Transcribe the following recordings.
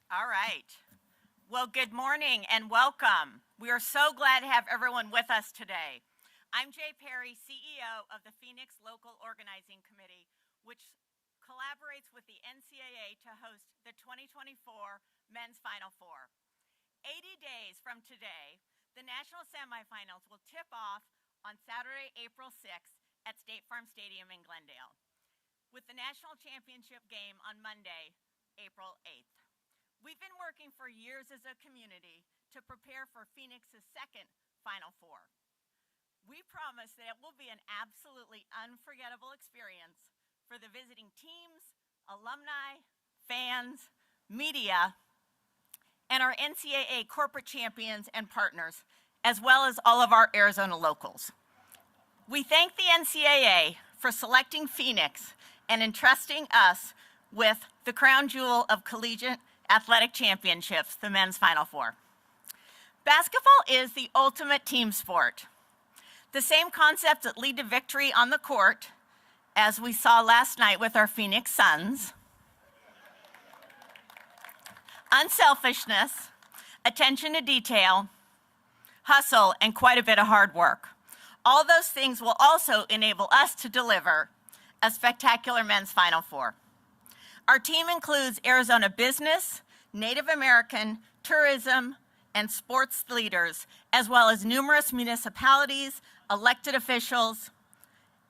All right. Well, good morning and welcome. We are so glad to have everyone with us today. I'm Jay Perry, CEO of the Phoenix Local Organizing Committee, which collaborates with the NCAA to host the 2024 Men's Final Four. 80 days from today, the national semifinals will tip off on Saturday, April 6th at State Farm Stadium in Glendale, with the national championship game on Monday, April 8th. We've been working for years as a community to prepare for Phoenix's second Final Four. We promise that it will be an absolutely unforgettable experience for the visiting teams, alumni, fans, media, and our NCAA corporate champions and partners, as well as all of our Arizona locals. We thank the NCAA for selecting Phoenix and entrusting us with the crown jewel of collegiate athletic championships, the Men's Final Four. Basketball is the ultimate team sport. The same concepts that lead to victory on the court, as we saw last night with our Phoenix Suns. Unselfishness, attention to detail, hustle, and quite a bit of hard work. All those things will also enable us to deliver a spectacular Men's Final Four. Our team includes Arizona business, Native American, tourism, and sports leaders, as well as numerous municipalities, elected officials,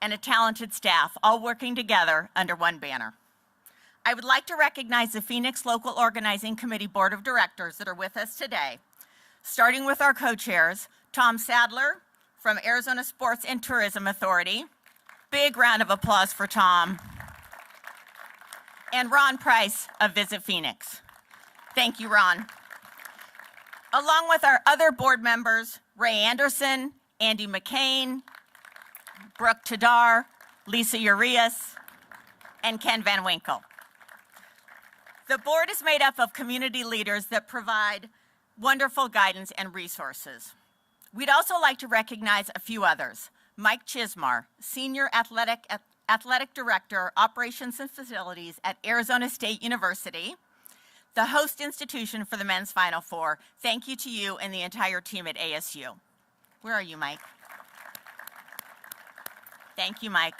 and a talented staff, all working together under one banner. I would like to recognize the Phoenix Local Organizing Committee Board of Directors that are with us today, starting with our co-chairs, Tom Sadler from Arizona Sports and Tourism Authority. Big round of applause for Tom. And Ron Price of Visit Phoenix. Thank you, Ron. Along with our other board members, Ray Anderson, Andy McCain, Brooke Tadar, Lisa Urias, and Ken Van Winkle. The board is made up of community leaders that provide wonderful guidance and resources. We'd also like to recognize a few others. Mike Chismar, Senior Athletic Director, Operations and Facilities at Arizona State University, the host institution for the Men's Final Four. Thank you to you and the entire team at ASU. Where are you, Mike? Thank you, Mike.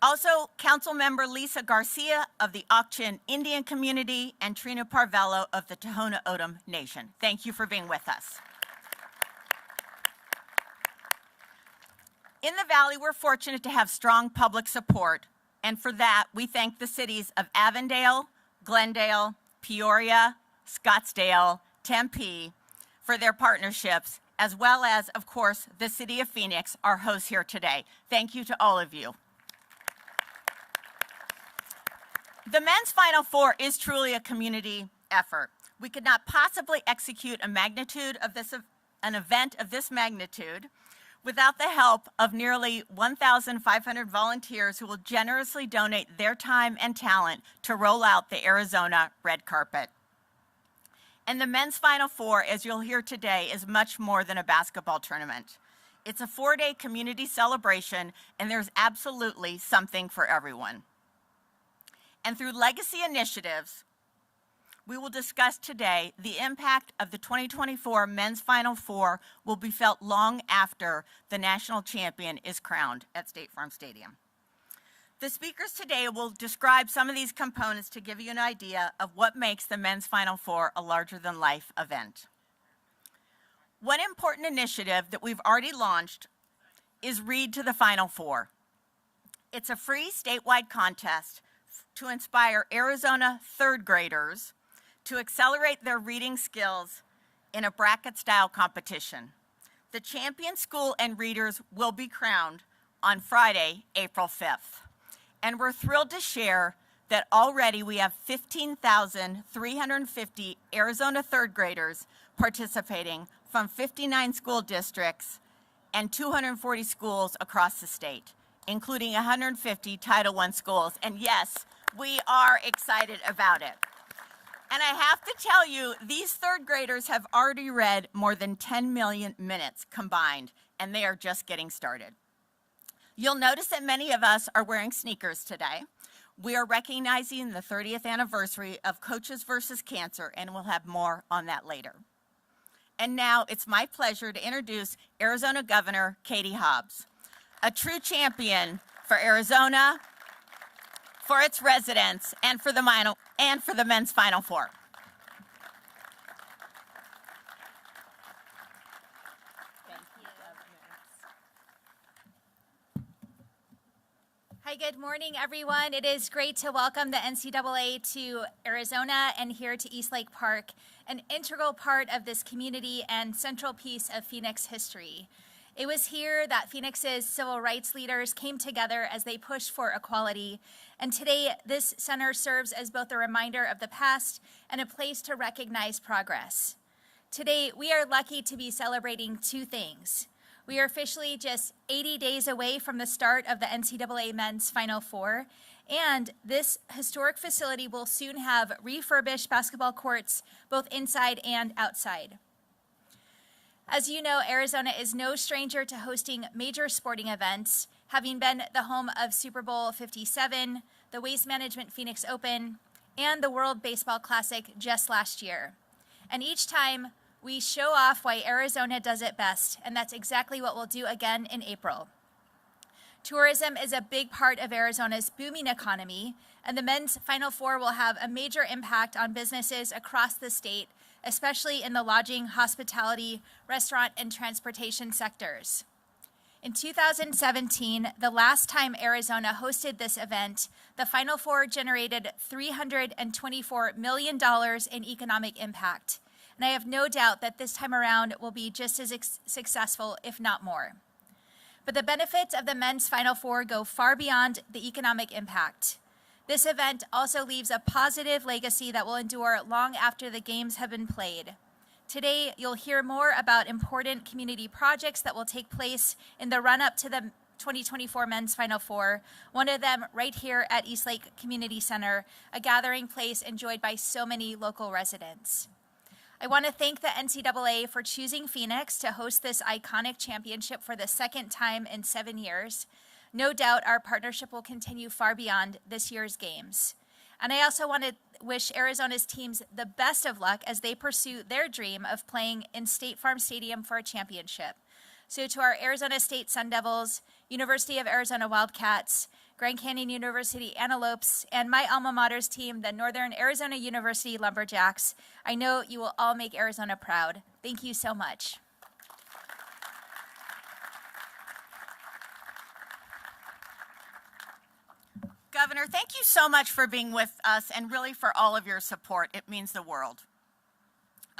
Also, Council Member Lisa Garcia of the Auction Indian Community and Trina Parvello of the Tohono O'odham Nation. Thank you for being with us. In the Valley, we're fortunate to have strong public support, and for that, we thank the cities of Avondale, Glendale, Peoria, Scottsdale, Tempe for their partnerships, as well as, of course, the City of Phoenix, our host here today. Thank you to all of you. The Men's Final Four is truly a community effort. We could not possibly execute an event of this magnitude without the help of nearly 1,500 volunteers who will generously donate their time and talent to roll out the Arizona red carpet. And the Men's Final Four, as you'll hear today, is much more than a basketball tournament. It's a 4-day community celebration, and there's absolutely something for everyone. And through legacy initiatives, we will discuss today the impact of the 2024 Men's Final Four will be felt long after the national champion is crowned at State Farm Stadium. The speakers today will describe some of these components to give you an idea of what makes the Men's Final Four a larger-than-life event. One important initiative that we've already launched is Read to the Final Four. It's a free statewide contest to inspire Arizona third graders to accelerate their reading skills in a bracket-style competition. The champion school and readers will be crowned on Friday, April 5th. And we're thrilled to share that already we have 15,350 Arizona third graders participating from 59 school districts and 240 schools across the state, including 150 Title I schools. And yes, we are excited about it. And I have to tell you, these third graders have already read more than 10 million minutes combined, and they are just getting started. You'll notice that many of us are wearing sneakers today. We are recognizing the 30th anniversary of Coaches versus Cancer, and we'll have more on that later. And now it's my pleasure to introduce Arizona Governor Katie Hobbs, a true champion for Arizona, for its residents, and for the men's Final Four. Hi, good morning, everyone. It is great to welcome the NCAA to Arizona and here to Eastlake Park, an integral part of this community and central piece of Phoenix history. It was here that Phoenix's civil rights leaders came together as they pushed for equality, and today this center serves as both a reminder of the past and a place to recognize progress. Today, we are lucky to be celebrating two things. We are officially just 80 days away from the start of the NCAA Men's Final Four, and this historic facility will soon have refurbished basketball courts both inside and outside. As you know, Arizona is no stranger to hosting major sporting events, having been the home of Super Bowl 57, the Waste Management Phoenix Open, and the World Baseball Classic just last year. And each time, we show off why Arizona does it best, and that's exactly what we'll do again in April. Tourism is a big part of Arizona's booming economy, and the men's Final Four will have a major impact on businesses across the state, especially in the lodging, hospitality, restaurant, and transportation sectors. In 2017, the last time Arizona hosted this event, the Final Four generated $324 million in economic impact. And I have no doubt that this time around will be just as successful, if not more. But the benefits of the men's Final Four go far beyond the economic impact. This event also leaves a positive legacy that will endure long after the games have been played. Today, you'll hear more about important community projects that will take place in the run-up to the 2024 Men's Final Four, one of them right here at Eastlake Community Center, a gathering place enjoyed by so many local residents. I want to thank the NCAA for choosing Phoenix to host this iconic championship for the second time in 7 years. No doubt our partnership will continue far beyond this year's games. And I also want to wish Arizona's teams the best of luck as they pursue their dream of playing in State Farm Stadium for a championship. So to our Arizona State Sun Devils, University of Arizona Wildcats, Grand Canyon University Antelopes, and my alma mater's team, the Northern Arizona University Lumberjacks, I know you will all make Arizona proud. Thank you so much. Governor, thank you so much for being with us and really for all of your support. It means the world.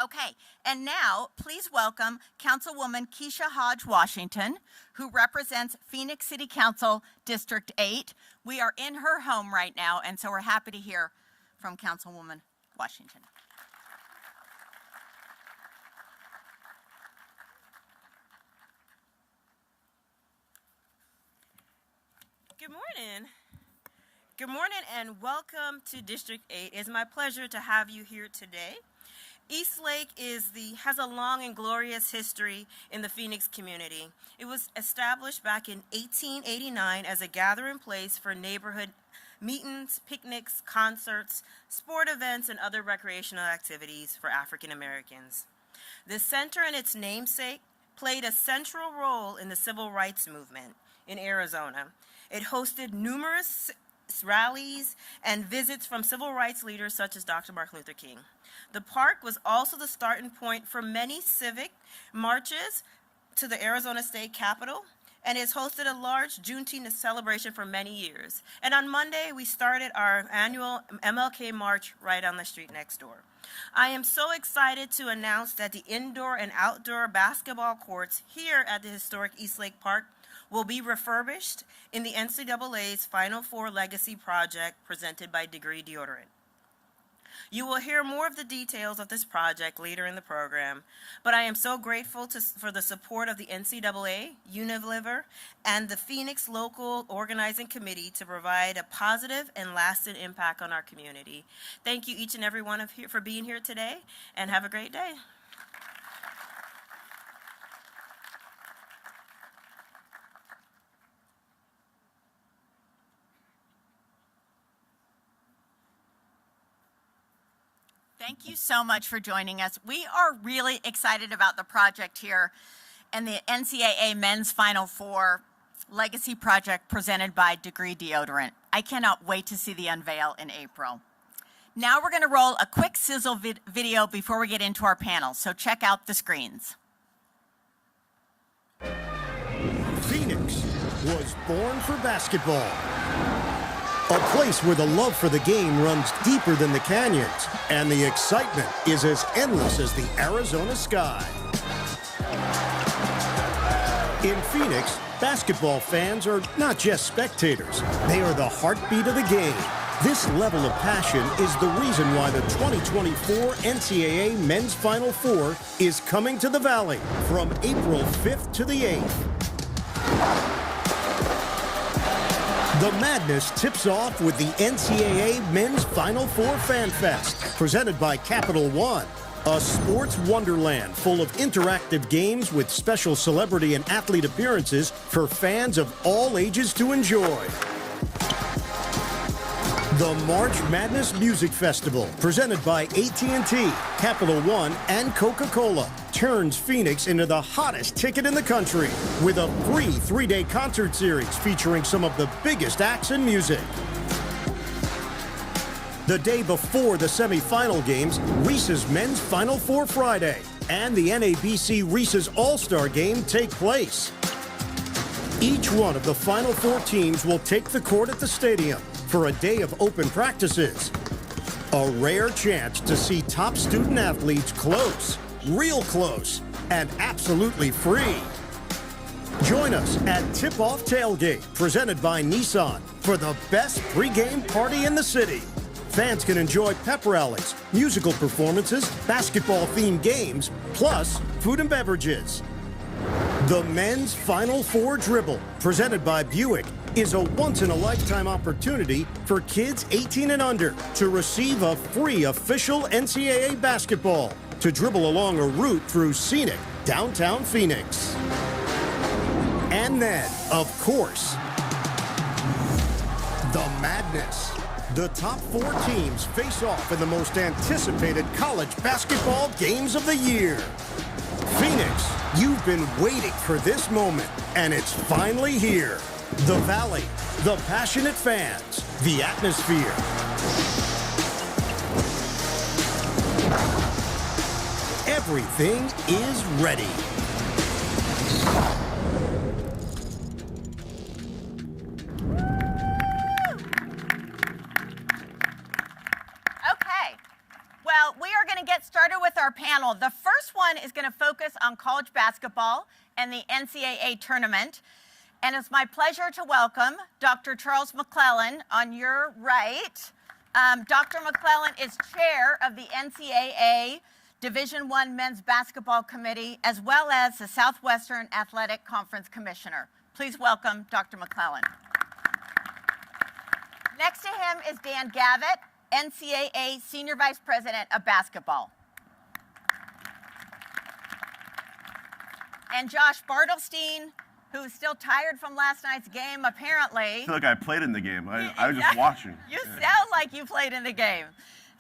Okay, and now please welcome Councilwoman Keisha Hodge Washington, who represents Phoenix City Council District 8. We are in her home right now, and so we're happy to hear from Councilwoman Washington. Good morning. Good morning and welcome to District 8. It's my pleasure to have you here today. Eastlake has a long and glorious history in the Phoenix community. It was established back in 1889 as a gathering place for neighborhood meetings, picnics, concerts, sport events, and other recreational activities for African Americans. The center and its namesake played a central role in the civil rights movement in Arizona. It hosted numerous rallies and visits from civil rights leaders such as Dr. Martin Luther King. The park was also the starting point for many civic marches to the Arizona State Capitol, and has hosted a large Juneteenth celebration for many years. And on Monday, we started our annual MLK March right on the street next door. I am so excited to announce that the indoor and outdoor basketball courts here at the historic Eastlake Park will be refurbished in the NCAA's Final Four Legacy Project presented by Degree Deodorant. You will hear more of the details of this project later in the program, but I am so grateful for the support of the NCAA, Unilever, and the Phoenix Local Organizing Committee to provide a positive and lasting impact on our community. Thank you each and every one of you for being here today, and have a great day. Thank you so much for joining us. We are really excited about the project here and the NCAA Men's Final Four Legacy Project presented by Degree Deodorant. I cannot wait to see the unveil in April. Now we're going to roll a quick sizzle video before we get into our panel, so check out the screens. Phoenix was born for basketball. A place where the love for the game runs deeper than the canyons, and the excitement is as endless as the Arizona sky. In Phoenix, basketball fans are not just spectators. They are the heartbeat of the game. This level of passion is the reason why the 2024 NCAA Men's Final Four is coming to the Valley from April 5th to the 8th. The madness tips off with the NCAA Men's Final Four Fan Fest, presented by Capital One, a sports wonderland full of interactive games with special celebrity and athlete appearances for fans of all ages to enjoy. The March Madness Music Festival, presented by AT&T, Capital One, and Coca-Cola, turns Phoenix into the hottest ticket in the country with a free 3-day concert series featuring some of the biggest acts in music. The day before the semifinal games, Reese's Men's Final Four Friday and the NABC Reese's All-Star Game take place. Each one of the Final Four teams will take the court at the stadium for a day of open practices. A rare chance to see top student athletes close, real close, and absolutely free. Join us at Tip-Off Tailgate, presented by Nissan, for the best pregame party in the city. Fans can enjoy pep rallies, musical performances, basketball-themed games, plus food and beverages. The Men's Final Four Dribble, presented by Buick, is a once-in-a-lifetime opportunity for kids 18 and under to receive a free official NCAA basketball to dribble along a route through scenic downtown Phoenix. And then, of course, the madness. The top 4 teams face off in the most anticipated college basketball games of the year. Phoenix, you've been waiting for this moment, and it's finally here. The Valley, the passionate fans, the atmosphere. Everything is ready. Okay, well, we are going to get started with our panel. The first one is going to focus on college basketball and the NCAA tournament. And it's my pleasure to welcome Dr. Charles McClellan on your right. Dr. McClellan is chair of the NCAA Division I Men's Basketball Committee, as well as the Southwestern Athletic Conference Commissioner. Please welcome Dr. McClellan. Next to him is Dan Gavitt, NCAA Senior Vice President of Basketball. And Josh Bartelstein, who's still tired from last night's game, apparently. I feel like I played in the game. I was just watching. You sound like you played in the game.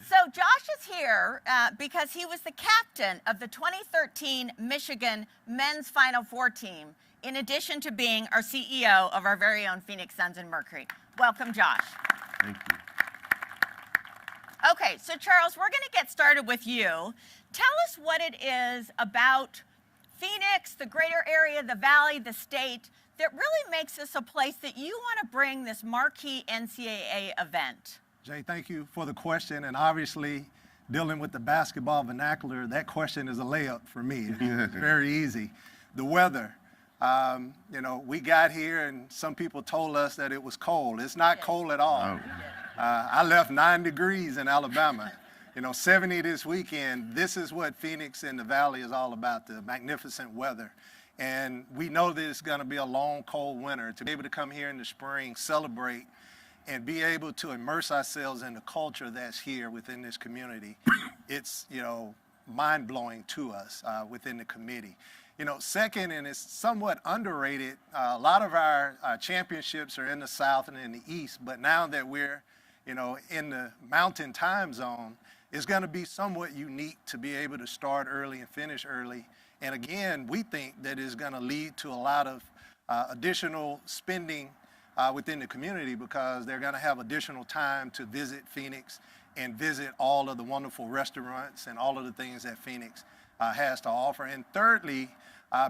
So Josh is here because he was the captain of the 2013 Michigan Men's Final Four team, in addition to being our CEO of our very own Phoenix Suns and Mercury. Welcome, Josh. Thank you. Okay, so Charles, we're going to get started with you. Tell us what it is about Phoenix, the greater area, the Valley, the state, that really makes this a place that you want to bring this marquee NCAA event. Jay, thank you for the question. And obviously, dealing with the basketball vernacular, that question is a layup for me. It's very easy. The weather. We got here and some people told us that it was cold. It's not cold at all. I left 9 degrees in Alabama. 70 this weekend. This is what Phoenix and the Valley is all about, the magnificent weather. And we know that it's going to be a long, cold winter. To be able to come here in the spring, celebrate, and be able to immerse ourselves in the culture that's here within this community, it's, mind-blowing to us within the committee. Second, and it's somewhat underrated, a lot of our championships are in the South and in the East, but now that we're, in the mountain time zone, it's going to be somewhat unique to be able to start early and finish early. And again, we think that it's going to lead to a lot of additional spending within the community, because they're going to have additional time to visit Phoenix and visit all of the wonderful restaurants and all of the things that Phoenix has to offer. And thirdly,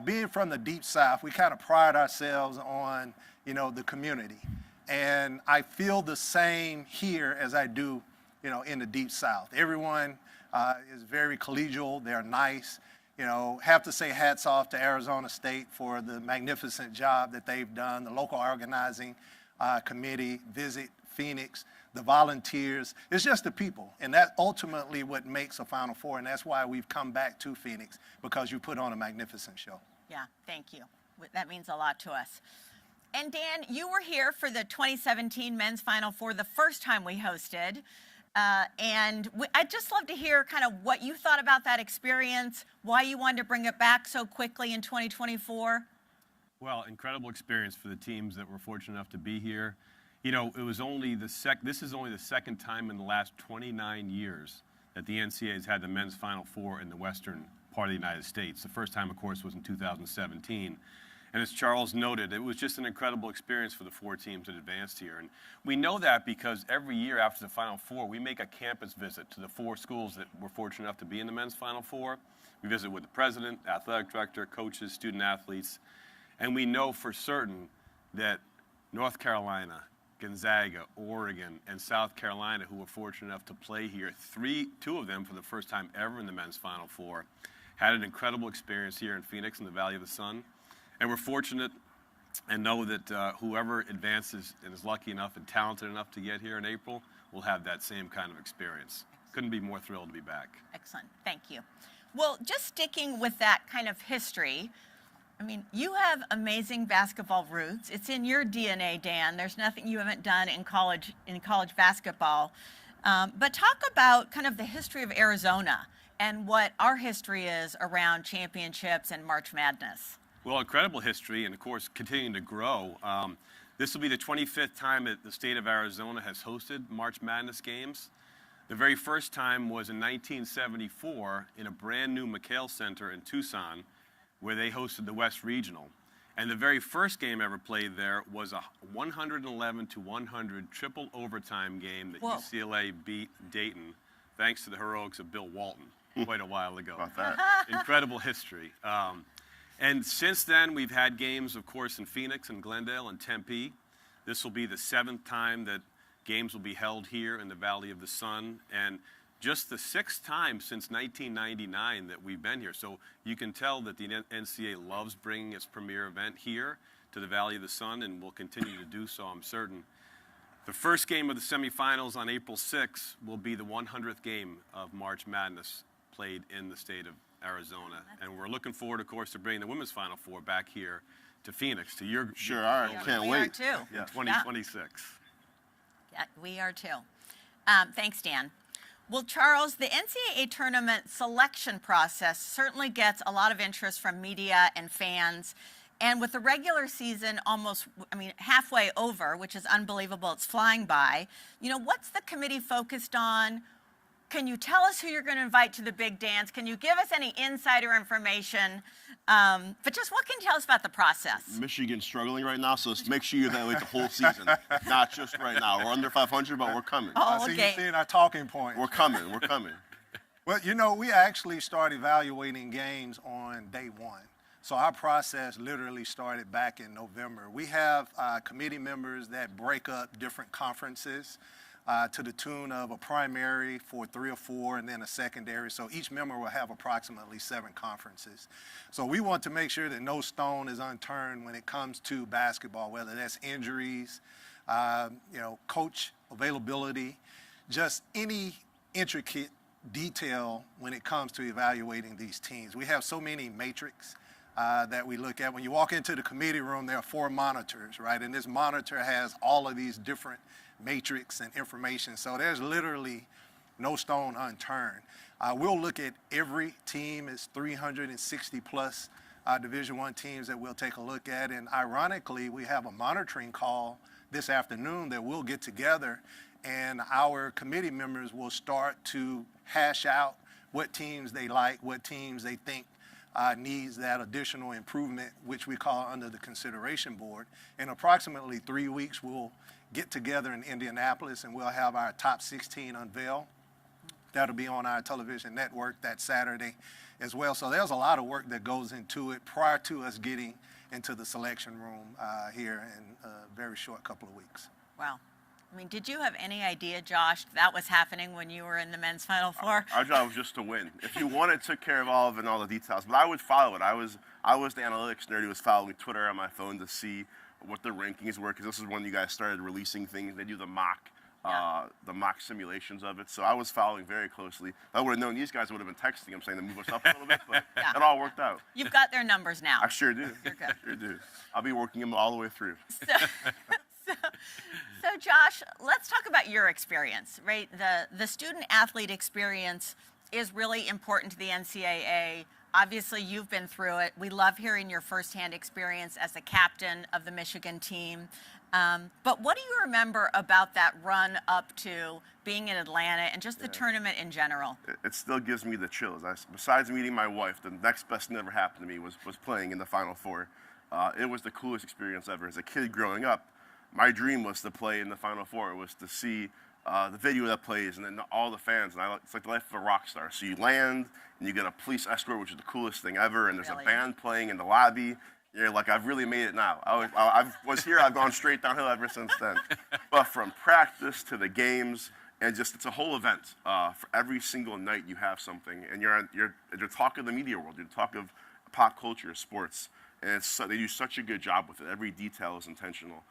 being from the Deep South, we kind of pride ourselves on, the community. And I feel the same here as I do, in the Deep South. Everyone is very collegial. They're nice. Have to say hats off to Arizona State for the magnificent job that they've done. The local organizing committee, Visit Phoenix, the volunteers. It's just the people. And that's ultimately what makes a Final Four. And that's why we've come back to Phoenix, because you put on a magnificent show. Yeah, thank you. That means a lot to us. And Dan, you were here for the 2017 Men's Final Four, the first time we hosted. I'd just love to hear kind of what you thought about that experience, why you wanted to bring it back so quickly in 2024. Well, incredible experience for the teams that were fortunate enough to be here. It was only this is only the second time in the last 29 years that the NCAA has had the Men's Final Four in the western part of the United States. The first time, of course, was in 2017. And as Charles noted, it was just an incredible experience for the four teams that advanced here. And we know that because every year after the Final Four, we make a campus visit to the four schools that were fortunate enough to be in the Men's Final Four. We visit with the president, athletic director, coaches, student athletes. And we know for certain that North Carolina, Gonzaga, Oregon, and South Carolina, who were fortunate enough to play here, two of them for the first time ever in the Men's Final Four, had an incredible experience here in Phoenix in the Valley of the Sun. And we're fortunate and know that whoever advances and is lucky enough and talented enough to get here in April will have that same kind of experience. Couldn't be more thrilled to be back. Excellent. Thank you. Well, just sticking with that kind of history, you have amazing basketball roots. It's in your DNA, Dan. There's nothing you haven't done in college basketball. But talk about kind of the history of Arizona and what our history is around championships and March Madness. Well, incredible history, and of course, continuing to grow. This will be the 25th time that the state of Arizona has hosted March Madness games. The very first time was in 1974 in a brand new McHale Center in Tucson, where they hosted the West Regional. And the very first game ever played there was a 111-100 triple overtime game that UCLA beat Dayton, thanks to the heroics of Bill Walton quite a while ago. About that. Incredible history. And since then, we've had games, of course, in Phoenix and Glendale and Tempe. This will be the 7th time that games will be held here in the Valley of the Sun, and just the 6th time since 1999 that we've been here. So you can tell that the NCAA loves bringing its premier event here to the Valley of the Sun, and will continue to do so, I'm certain. The first game of the semifinals on April 6th will be the 100th game of March Madness played in the state of Arizona. And we're looking forward, of course, to bringing the Women's Final Four back here to Phoenix, to your Sure, all right, can't wait. We are too. in 2026. Yeah, we are too. Thanks, Dan. Well, Charles, the NCAA tournament selection process certainly gets a lot of interest from media and fans. And with the regular season almost, halfway over, which is unbelievable, it's flying by, what's the committee focused on? Can you tell us who you're going to invite to the big dance? Can you give us any insider information? But just what can you tell us about the process? Michigan's struggling right now, so let's make sure you evaluate the whole season, not just right now. We're under 500, but we're coming. Oh, So okay. you're seeing our talking point. We're coming. Well, we actually start evaluating games on day one. So our process literally started back in November. We have committee members that break up different conferences to the tune of a primary for 3 or 4 and then a secondary. So each member will have approximately 7 conferences. So we want to make sure that no stone is unturned when it comes to basketball, whether that's injuries, coach availability, just any intricate detail when it comes to evaluating these teams. We have so many metrics that we look at. When you walk into the committee room, there are 4 monitors, right? And this monitor has all of these different matrix and information. So there's literally no stone unturned. We'll look at every team. It's 360 plus Division I teams that we'll take a look at. And ironically, we have a monitoring call this afternoon that we'll get together and our committee members will start to hash out what teams they like, what teams they think needs that additional improvement, which we call under the consideration board. In approximately 3 weeks, we'll get together in Indianapolis and we'll have our top 16 unveiled. That'll be on our television network that Saturday as well. So there's a lot of work that goes into it prior to us getting into the selection room here in a very short couple of weeks. Wow. I mean, did you have any idea, Josh, that was happening when you were in the men's Final Four? Our job was just to win. If you won, it took care of all of it and all the details. But I would follow it. I was the analytics nerd who was following Twitter on my phone to see what the rankings were, because this is when you guys started releasing things. They do the mock simulations of it. So I was following very closely. If I would have known these guys, I would have been texting them saying to move us up a little bit, but it all worked out. You've got their numbers now. I sure do. You're good. Sure do. I'll be working them all the way through. So Josh, let's talk about your experience, right? The student athlete experience is really important to the NCAA. Obviously, you've been through it. We love hearing your firsthand experience as a captain of the Michigan team. But what do you remember about that run up to being in Atlanta and just the tournament in general? It still gives me the chills. Besides meeting my wife, the next best thing that ever happened to me was playing in the Final Four. It was the coolest experience ever. As a kid growing up, my dream was to play in the Final Four. It was to see the video that plays and then all the fans. And it's like the life of a rock star. So you land and you get a police escort, which is the coolest thing ever. And there's a band playing in the lobby. You're like, I've really made it now. I was here. I've gone straight downhill ever since then. But from practice to the games, and just it's a whole event. For every single night you have something, and you're talk of the media world. You're talk of pop culture, sports, and they do such a good job with it. Every detail is intentional.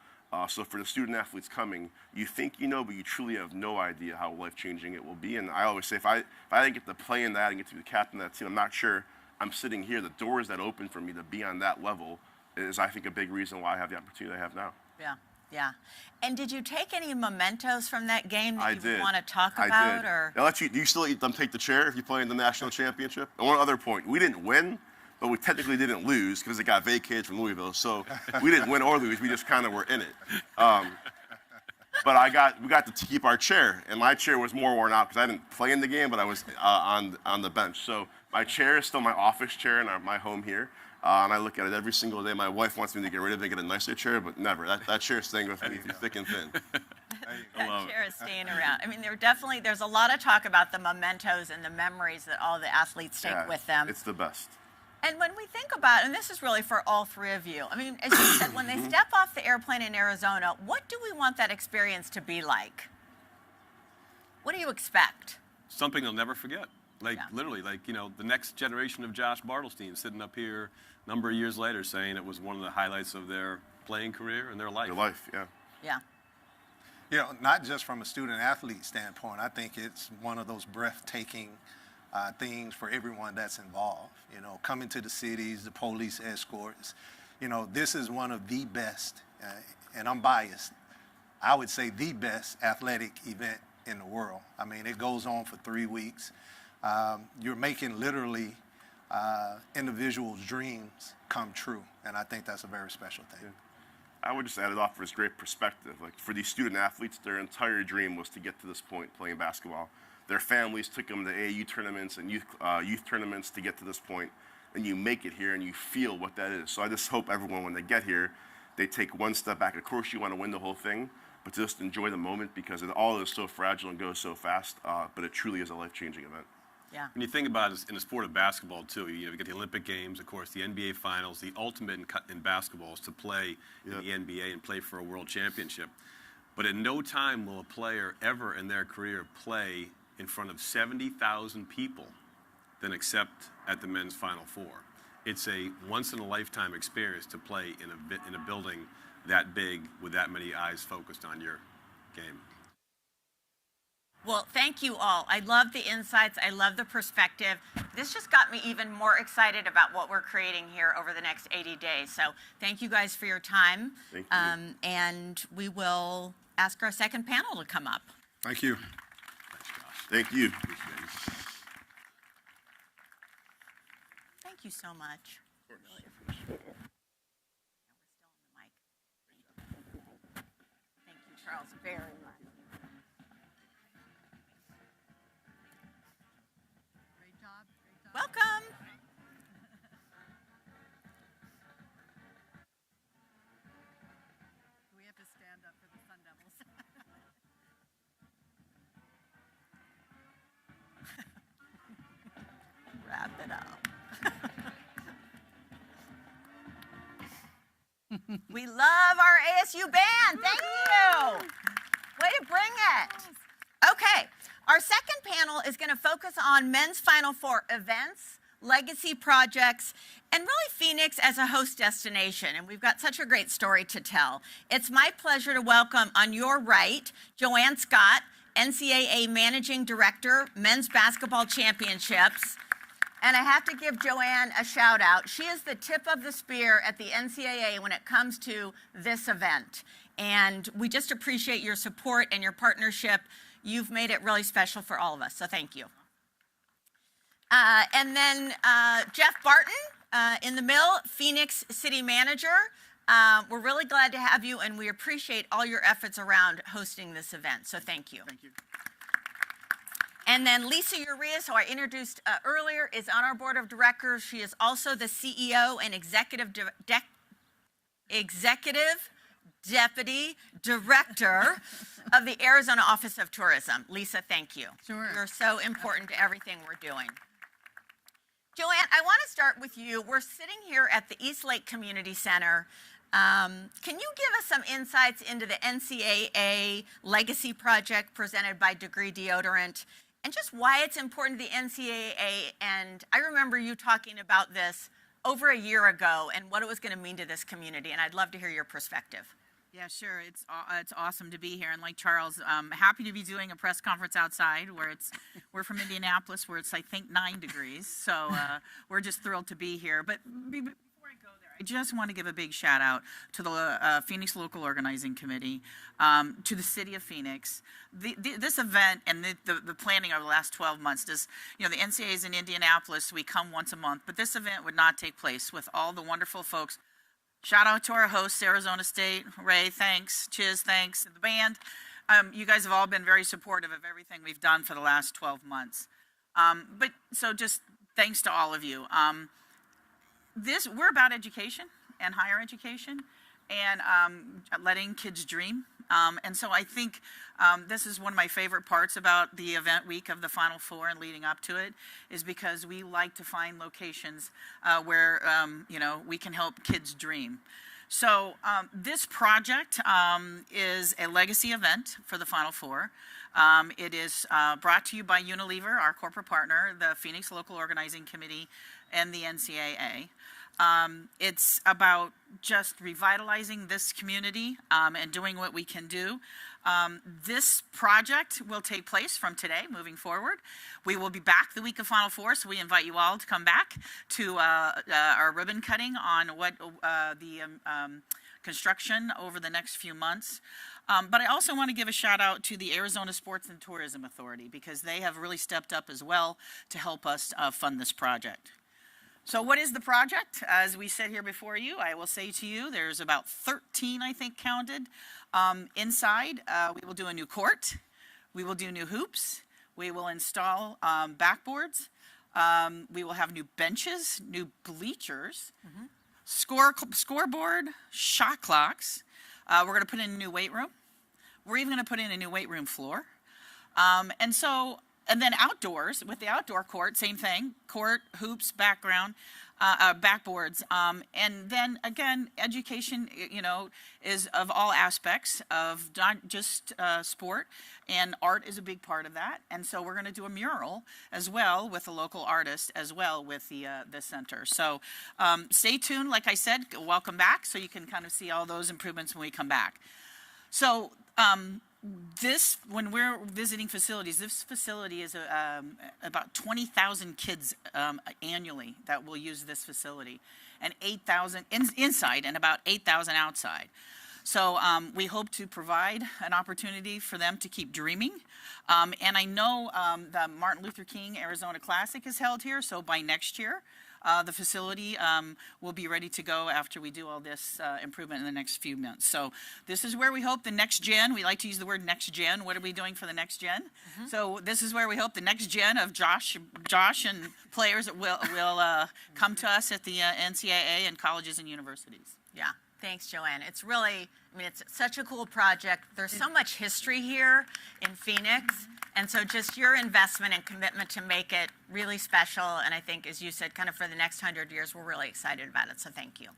So for the student athletes coming, you think you know, but you truly have no idea how life-changing it will be. And I always say, if I didn't get to play in that and get to be the captain of that team, I'm not sure I'm sitting here. The doors that open for me to be on that level is, I think, a big reason why I have the opportunity I have now. Yeah, yeah. And did you take any mementos from that game that I you want to talk I about? did. Or? Do you still let them take the chair if you play in the national championship? And one other point, we didn't win, but we technically didn't lose because it got vacated from Louisville. So we didn't win or lose. We just kind of were in it. But we got to keep our chair, and my chair was more worn out because I didn't play in the game, but I was on the bench. So my chair is still my office chair in my home here, and I look at it every single day. My wife wants me to get rid of it and get a nicer chair, but never. That chair's staying with me through thick and thin. That chair is staying around. I mean, there's a lot of talk about the mementos and the memories that all the athletes take with them. It's the best. And when we think about, and this is really for all three of you, I mean, as you said, when they step off the airplane in Arizona, what do we want that experience to be like? What do you expect? Something they'll never forget. Literally, the next generation of Josh Bartelstein sitting up here a number of years later saying it was one of the highlights of their playing career and their life. Their life, yeah. Yeah. You know, not just from a student athlete standpoint, I think it's one of those breathtaking things for everyone that's involved. You know, coming to the cities, the police escorts. You know, this is one of the best, and I'm biased, I would say the best athletic event in the world. I mean, it goes on for 3 weeks. You're making literally individuals' dreams come true, and I think that's a very special thing. Yeah. I would just add it off for this great perspective. Like, for these student athletes, their entire dream was to get to this point playing basketball. Their families took them to AAU tournaments and youth tournaments to get to this point, and you make it here and you feel what that is. So I just hope everyone, when they get here, they take one step back. Of course, you want to win the whole thing, but just enjoy the moment because it all is so fragile and goes so fast, but it truly is a life-changing event. Yeah. When you think about it in the sport of basketball, too, you get the Olympic Games, of course, the NBA Finals. The ultimate in basketball is to play in the NBA and play for a world championship. But at no time will a player ever in their career play in front of 70,000 people than except at the men's Final Four. It's a once-in-a-lifetime experience to play in a building that big with that many eyes focused on your game. Well, thank you all. I love the insights. I love the perspective. This just got me even more excited about what we're creating here over the next 80 days. So thank you guys for your time. Thank you. And we will ask our second panel to come up. Thank you. Thank you. Thank you so much. Really appreciate it. We're still on the mic. Thank you, Charles, very much. We love our ASU band. Thank you. Way to bring it. Okay, our second panel is going to focus on men's Final Four events, legacy projects, and really Phoenix as a host destination. And we've got such a great story to tell. It's my pleasure to welcome on your right, Joanne Scott, NCAA Managing Director, Men's Basketball Championships. And I have to give Joanne a shout out. She is the tip of the spear at the NCAA when it comes to this event. And we just appreciate your support and your partnership. You've made it really special for all of us, so thank you. And then Jeff Barton in the middle, Phoenix City Manager. We're really glad to have you, and we appreciate all your efforts around hosting this event, so thank you. Thank you. And then Lisa Urias, who I introduced earlier, is on our board of directors. She is also the CEO and executive deputy director of the Arizona Office of Tourism. Lisa, thank you. Sure. You're so important to everything we're doing. Joanne, I want to start with you. We're sitting here at the Eastlake Community Center. Can you give us some insights into the NCAA Legacy Project presented by Degree Deodorant and just why it's important to the NCAA? And I remember you talking about this over a year ago and what it was going to mean to this community, and I'd love to hear your perspective. Yeah, sure. It's awesome to be here, and like Charles, happy to be doing a press conference outside where we're from Indianapolis, where it's I think 9 degrees. So we're just thrilled to be here. But before I go there, I just want to give a big shout out to the Phoenix Local Organizing Committee, to the City of Phoenix. This event and the planning over the last 12 months does, the NCAA is in Indianapolis. We come once a month, but this event would not take place with all the wonderful folks. Shout out to our hosts, Arizona State. Ray, thanks. Chiz, thanks. The band. You guys have all been very supportive of everything we've done for the last 12 months. So just thanks to all of you. We're about education and higher education and letting kids dream. And so I think this is one of my favorite parts about the event week of the Final Four and leading up to it is because we like to find locations where, we can help kids dream. So this project is a legacy event for the Final Four. It is brought to you by Unilever, our corporate partner, the Phoenix Local Organizing Committee, and the NCAA. It's about just revitalizing this community and doing what we can do. This project will take place from today moving forward. We will be back the week of Final Four, so we invite you all to come back to our ribbon cutting on what the construction over the next few months. But I also want to give a shout out to the Arizona Sports and Tourism Authority because they have really stepped up as well to help us fund this project. So what is the project? As we sit here before you, I will say to you, there's about 13, I think, counted. Inside, we will do a new court. We will do new hoops. We will install backboards. We will have new benches, new bleachers, scoreboard, shot clocks. We're going to put in a new weight room. We're even going to put in a new weight room floor. And then outdoors, with the outdoor court, same thing, court, hoops, backboards. And then again, education, is of all aspects of not just sport, and art is a big part of that. And so we're going to do a mural as well with a local artist as well with the center. So stay tuned. Like I said, welcome back so you can kind of see all those improvements when we come back. So when we're visiting facilities, this facility is about 20,000 kids annually that will use this facility, and 8,000 inside and about 8,000 outside. So we hope to provide an opportunity for them to keep dreaming. And I know the Martin Luther King Arizona Classic is held here, so by next year, the facility will be ready to go after we do all this improvement in the next few months. So this is where we hope the next gen, we like to use the word next gen. What are we doing for the next gen? So this is where we hope the next gen of Josh and players will come to us at the NCAA and colleges and universities. Yeah. Thanks, Joanne. It's really, it's such a cool project. There's so much history here in Phoenix. And so just your investment and commitment to make it really special. And I think, as you said, kind of for the next 100 years, we're really excited about it. So thank you.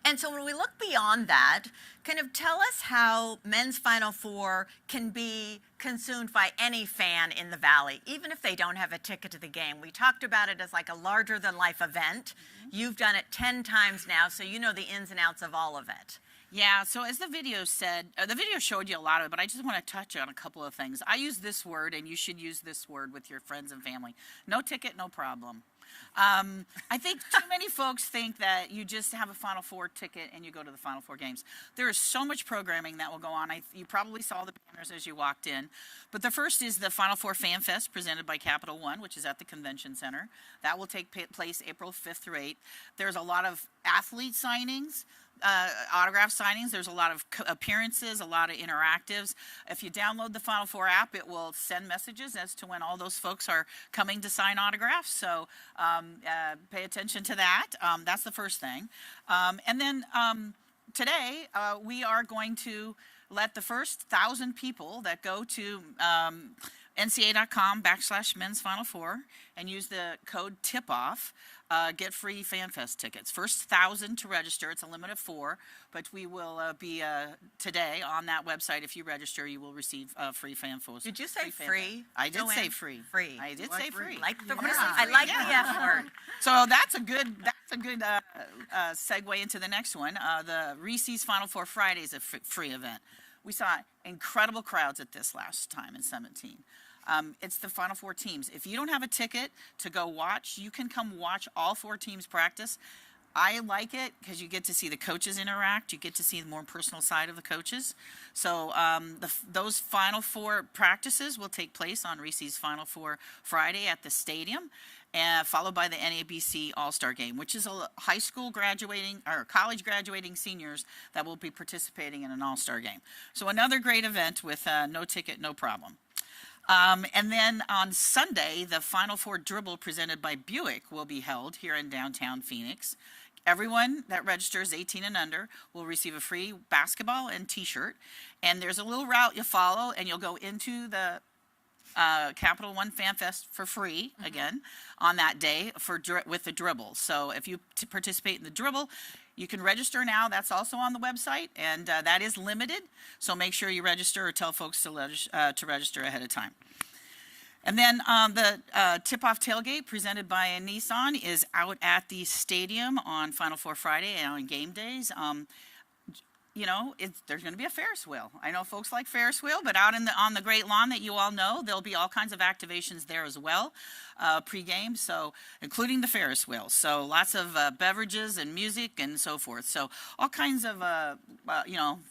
And so when we look beyond that, kind of tell us how men's Final Four can be consumed by any fan in the Valley, even if they don't have a ticket to the game. We talked about it as like a larger than life event. You've done it 10 times now, so you know the ins and outs of all of it. Yeah, so as the video said, the video showed you a lot of it, but I just want to touch on a couple of things. I use this word, and you should use this word with your friends and family. No ticket, no problem. I think too many folks think that you just have a Final Four ticket and you go to the Final Four games. There is so much programming that will go on. You probably saw the banners as you walked in. But the first is the Final Four Fan Fest presented by Capital One, which is at the Convention Center. That will take place April 5th through 8th. There's a lot of athlete signings. Autograph signings. There's a lot of appearances, a lot of interactives. If you download the Final Four app, it will send messages as to when all those folks are coming to sign autographs. So pay attention to that. That's the first thing. And then today we are going to let the first 1,000 people that go to NCAA.com/men's Final Four and use the code TIPOFF get free FanFest tickets. First 1,000 to register. It's a limit of 4, but we will be today on that website. If you register, you will receive free FanFest. Did you say free? I did say free. Free. I did say free. Like the I like the F word. So that's a good segue into the next one. The Reese's Final Four Friday is a free event. We saw incredible crowds at this last time in 17. It's the Final Four teams. If you don't have a ticket to go watch, you can come watch all 4 teams practice. I like it because you get to see the coaches interact. You get to see the more personal side of the coaches. So those Final Four practices will take place on Reese's Final Four Friday at the stadium, followed by the NABC All-Star Game, which is a high school graduating or college graduating seniors that will be participating in an All-Star Game. So another great event with no ticket, no problem. And then on Sunday, the Final Four Dribble presented by Buick will be held here in downtown Phoenix. Everyone that registers 18 and under will receive a free basketball and t-shirt. And there's a little route you follow, and you'll go into the Capital One Fan Fest for free again on that day with the dribble. So if you participate in the dribble, you can register now. That's also on the website, and that is limited. So make sure you register or tell folks to register ahead of time. And then the tip-off tailgate presented by Nissan is out at the stadium on Final Four Friday and on game days. You know, there's going to be a Ferris wheel. I know folks like Ferris wheel, but out on the great lawn that you all know, there'll be all kinds of activations there as well, pre-game, so including the Ferris wheel. So lots of beverages and music and so forth. So all kinds of,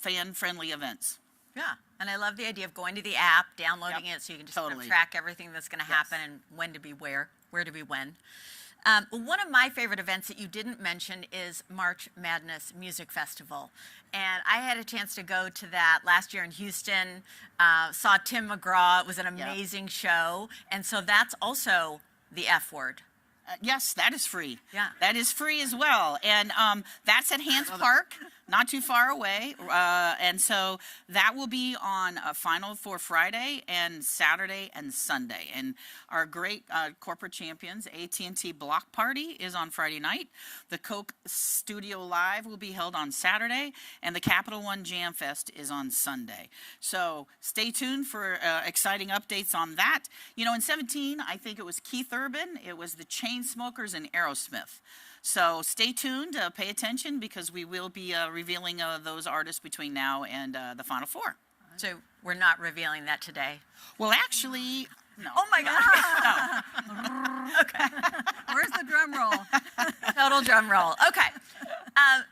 fan-friendly events. Yeah, and I love the idea of going to the app, downloading it, so you can just kind of track everything that's going to happen and when to be where to be when. One of my favorite events that you didn't mention is March Madness Music Festival. And I had a chance to go to that last year in Houston, saw Tim McGraw. It was an amazing show. And so that's also the F word. Yes, that is free. Yeah. That is free as well. And that's at Hans Park, not too far away. And so that will be on Final Four Friday and Saturday and Sunday. And our great corporate champions, AT&T Block Party is on Friday night. The Coke Studio Live will be held on Saturday. And the Capital One Jam Fest is on Sunday. So stay tuned for exciting updates on that. You know, in 17, I think it was Keith Urban. It was the Chainsmokers and Aerosmith. So stay tuned, pay attention, because we will be revealing those artists between now and the Final Four. So we're not revealing that today. Well, actually, no. Oh my God. No. Okay. Where's the drum roll? Total drum roll. Okay.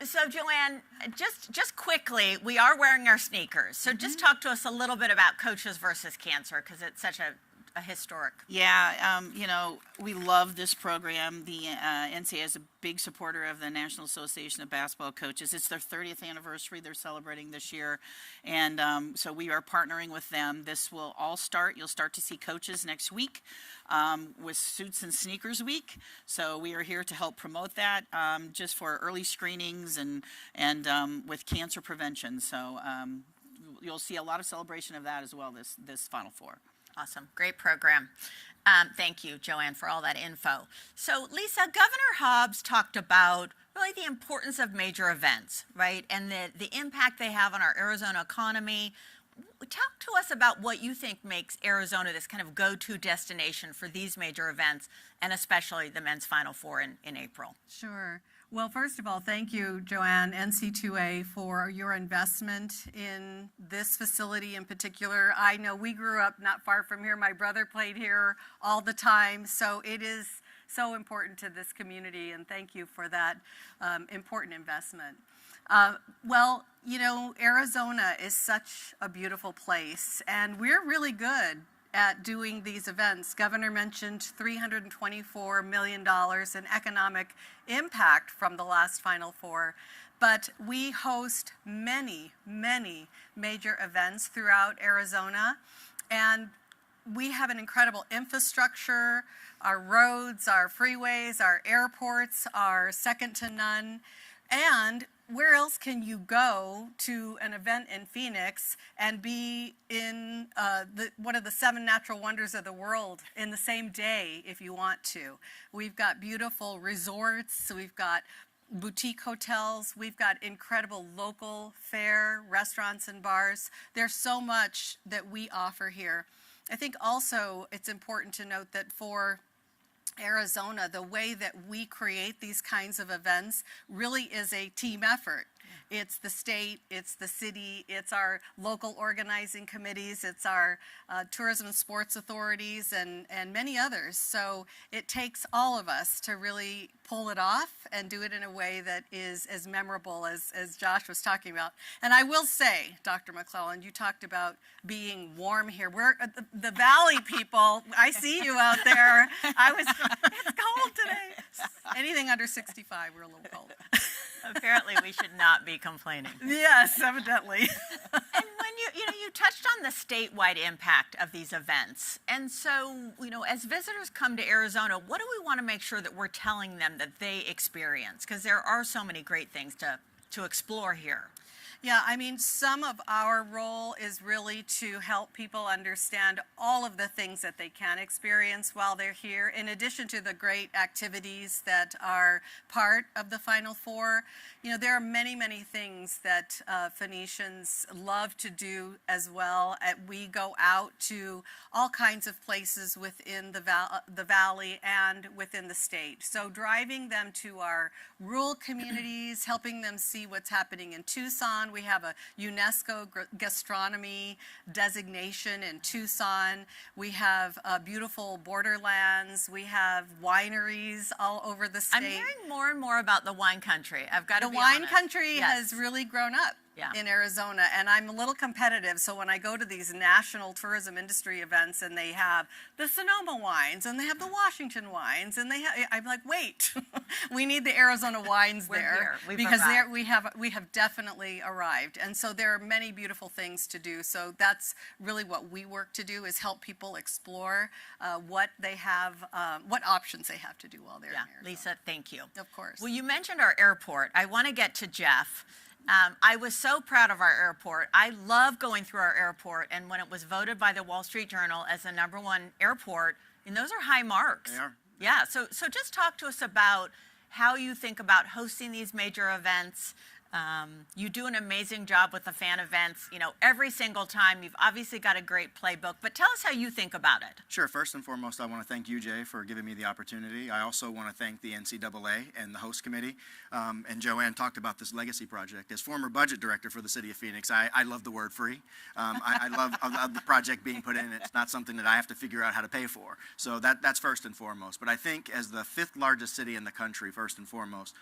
So Joanne, just quickly, we are wearing our sneakers. So just talk to us a little bit about Coaches versus Cancer, because it's such a historic. Yeah, we love this program. The NCAA is a big supporter of the National Association of Basketball Coaches. It's their 30th anniversary they're celebrating this year. And so we are partnering with them. This will all start. You'll start to see coaches next week with Suits and Sneakers Week. So we are here to help promote that just for early screenings and with cancer prevention. So you'll see a lot of celebration of that as well this Final Four. Awesome. Great program. Thank you, Joanne, for all that info. So, Lisa, Governor Hobbs talked about really the importance of major events, right, and the impact they have on our Arizona economy. Talk to us about what you think makes Arizona this kind of go-to destination for these major events, and especially the men's Final Four in April. Sure. Well, first of all, thank you, Joanne, NC2A, for your investment in this facility in particular. I know we grew up not far from here. My brother played here all the time, so it is so important to this community, and thank you for that important investment. Well, you know, Arizona is such a beautiful place, and we're really good at doing these events. Governor mentioned $324 million in economic impact from the last Final Four, but we host many, many major events throughout Arizona, and we have an incredible infrastructure. Our roads, our freeways, our airports are second to none. And where else can you go to an event in Phoenix and be in one of the 7 natural wonders of the world in the same day if you want to? We've got beautiful resorts, we've got boutique hotels, we've got incredible local fare, restaurants and bars. There's so much that we offer here. I think also it's important to note that for Arizona, the way that we create these kinds of events really is a team effort. It's the state, it's the city, it's our local organizing committees, it's our tourism and sports authorities, and many others. So it takes all of us to really pull it off and do it in a way that is as memorable as Josh was talking about. And I will say, Dr. McClellan, you talked about being warm here. We're the Valley people. I see you out there. It's cold today. Anything under 65, we're a little cold. Apparently, we should not be complaining. Yes, evidently. And when you touched on the statewide impact of these events. And so, as visitors come to Arizona, what do we want to make sure that we're telling them that they experience? Because there are so many great things to explore here. Yeah, I mean, some of our role is really to help people understand all of the things that they can experience while they're here, in addition to the great activities that are part of the Final Four. There are many, many things that Phoenicians love to do as well. We go out to all kinds of places within the valley and within the state. So driving them to our rural communities, helping them see what's happening in Tucson. We have a UNESCO gastronomy designation in Tucson. We have beautiful borderlands. We have wineries all over the state. I'm hearing more and more about the wine country. I've got to be The wine honest. country Yes. has really grown up. Yeah. In Arizona, and I'm a little competitive, so when I go to these national tourism industry events and they have the Sonoma wines and they have the Washington wines and I'm like, wait, we need the Arizona wines We're there here. We've because arrived. we have definitely arrived, and so there are many beautiful things to do. So that's really what we work to do, is help people explore what they have, what options they have to do while they're in Arizona. Lisa, thank you. Of course. Well, you mentioned our airport. I want to get to Jeff. I was so proud of our airport. I love going through our airport, and when it was voted by the Wall Street Journal as the #1 airport, and those are high marks. They are. Yeah, so just talk to us about how you think about hosting these major events. You do an amazing job with the fan events, every single time. You've obviously got a great playbook, but tell us how you think about it. Sure. First and foremost, I want to thank you, Jay, for giving me the opportunity. I also want to thank the NCAA and the host committee. And Joanne talked about this legacy project. As former budget director for the city of Phoenix, I love the word free. I love the project being put in. It's not something that I have to figure out how to pay for. So that's first and foremost. But I think as the 5th largest city in the country, first and foremost,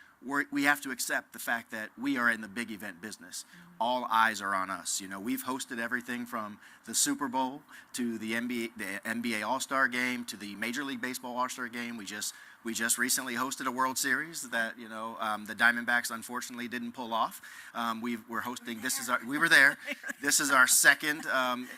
we have to accept the fact that we are in the big event business. All eyes are on us. We've hosted everything from the Super Bowl to the NBA All-Star Game to the Major League Baseball All-Star Game. We just recently hosted a World Series that the Diamondbacks unfortunately didn't pull off. We're hosting. We were there. This is our second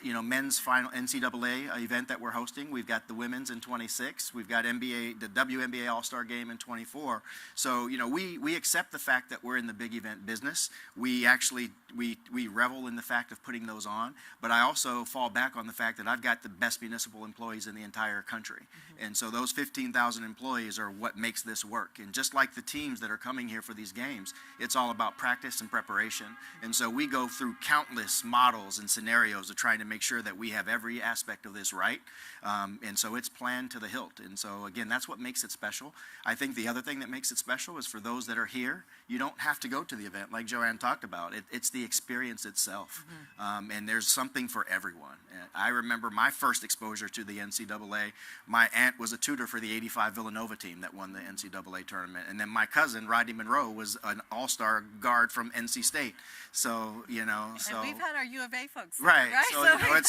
men's final NCAA event that we're hosting. We've got the women's in 26. We've got the WNBA All-Star Game in 24. So we accept the fact that we're in the big event business. We actually, we revel in the fact of putting those on, but I also fall back on the fact that I've got the best municipal employees in the entire country. And so those 15,000 employees are what makes this work. And just like the teams that are coming here for these games, it's all about practice and preparation. And so we go through countless models and scenarios of trying to make sure that we have every aspect of this right. And so it's planned to the hilt. And so again, that's what makes it special. I think the other thing that makes it special is for those that are here, you don't have to go to the event like Joanne talked about. It's the experience itself. And there's something for everyone. I remember my first exposure to the NCAA. My aunt was a tutor for the '85 Villanova team that won the NCAA tournament. And then my cousin, Rodney Monroe, was an all-star guard from NC State. So, you know. And we've had our U of A folks. Right. Right? So, you know,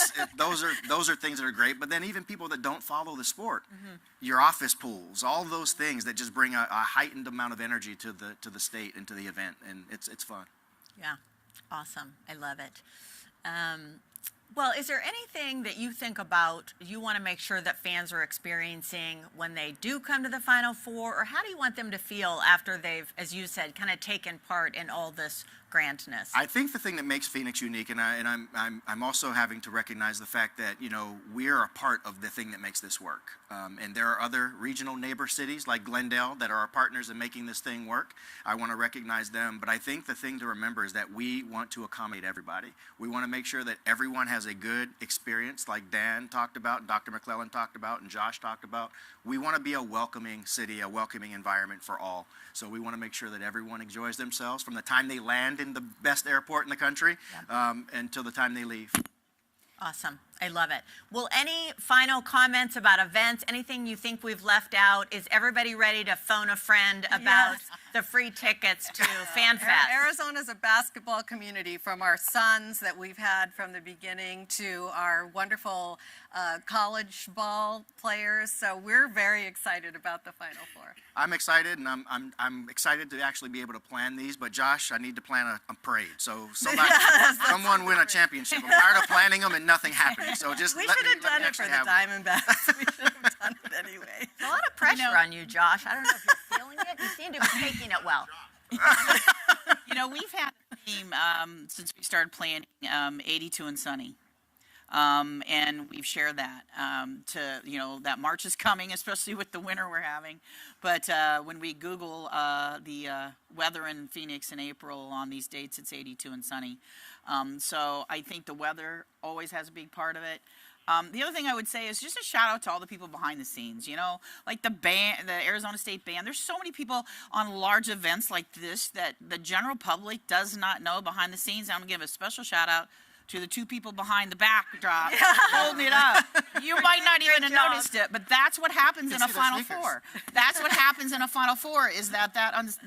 those are things that are great. But then even people that don't follow the sport, your office pools, all those things that just bring a heightened amount of energy to the state and to the event. And it's fun. Yeah, awesome. I love it. Well, is there anything that you think about you want to make sure that fans are experiencing when they do come to the Final Four, or how do you want them to feel after they've, as you said, kind of taken part in all this grandness? I think the thing that makes Phoenix unique, and I'm also having to recognize the fact that, you know, we're a part of the thing that makes this work. And there are other regional neighbor cities like Glendale that are our partners in making this thing work. I want to recognize them, but I think the thing to remember is that we want to accommodate everybody. We want to make sure that everyone has a good experience, like Dan talked about, and Dr. McClellan talked about, and Josh talked about. We want to be a welcoming city, a welcoming environment for all. So we want to make sure that everyone enjoys themselves from the time they land in the best airport in the country until the time they leave. Awesome. I love it. Well, any final comments about events? Anything you think we've left out? Is everybody ready to phone a friend about the free tickets to FanFest? Arizona's a basketball community, from our sons that we've had from the beginning to our wonderful college ball players. So we're very excited about the Final Four. I'm excited, and I'm excited to actually be able to plan these. But Josh, I need to plan a parade. So someone win a championship. I'm tired of planning them and nothing happening. So just We should have done it for the Diamondbacks. We should have done it anyway. A lot of pressure on you, Josh. I don't know if you're feeling it. You seem to be taking it well. You know, we've had a theme since we started planning, 82 and sunny. And we've shared that to, you know, that March is coming, especially with the winter we're having. But when we Google the weather in Phoenix in April on these dates, it's 82 and sunny. So I think the weather always has a big part of it. The other thing I would say is just a shout out to all the people behind the scenes, you know, like the band, the Arizona State Band. There's so many people on large events like this that the general public does not know behind the scenes. I'm going to give a special shout out to the two people behind the backdrop holding it up. You might not even have noticed it, but that's what happens in a Final Four. That's what happens in a Final Four is that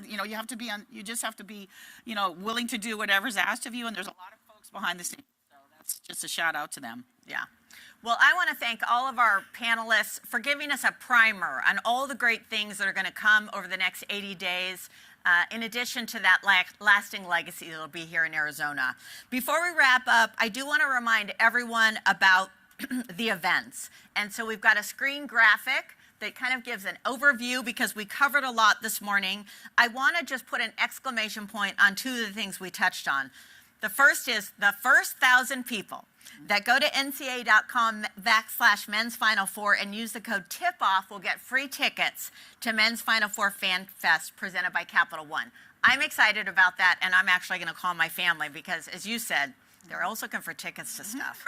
you know, you have to be you just have to be, you know, willing to do whatever's asked of you, and there's a lot of folks behind the scenes. So that's just a shout out to them. Yeah. Well, I want to thank all of our panelists for giving us a primer on all the great things that are going to come over the next 80 days. In addition to that lasting legacy that will be here in Arizona. Before we wrap up, I do want to remind everyone about the events. And so we've got a screen graphic that kind of gives an overview because we covered a lot this morning. I want to just put an exclamation point on two of the things we touched on. The first is the first 1,000 people that go to ncaa.com/men's Final Four and use the code TIPOFF will get free tickets to Men's Final Four Fan Fest presented by Capital One. I'm excited about that, and I'm actually going to call my family because, as you said, they're also looking for tickets to stuff.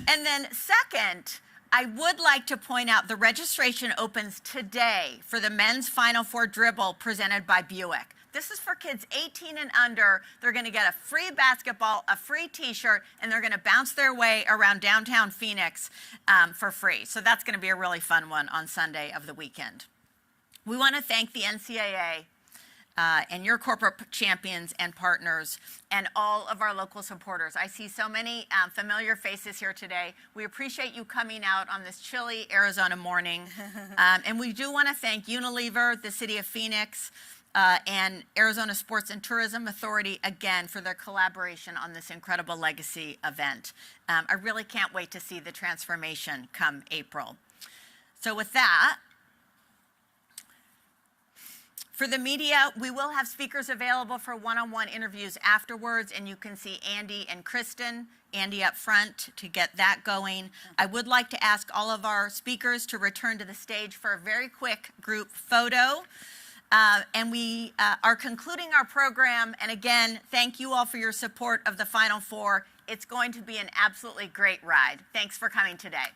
And then second, I would like to point out the registration opens today for the Men's Final Four Dribble presented by Buick. This is for kids 18 and under. They're going to get a free basketball, a free T-shirt, and they're going to bounce their way around downtown Phoenix for free. So that's going to be a really fun one on Sunday of the weekend. We want to thank the NCAA and your corporate champions and partners and all of our local supporters. I see so many familiar faces here today. We appreciate you coming out on this chilly Arizona morning. And we do want to thank Unilever, the City of Phoenix, and Arizona Sports and Tourism Authority again for their collaboration on this incredible legacy event. I really can't wait to see the transformation come April. So with that, For the media, we will have speakers available for one-on-one interviews afterwards, and you can see Andy and Kristen. Andy up front to get that going. I would like to ask all of our speakers to return to the stage for a very quick group photo. And we are concluding our program. And again, thank you all for your support of the Final Four. It's going to be an absolutely great ride. Thanks for coming today.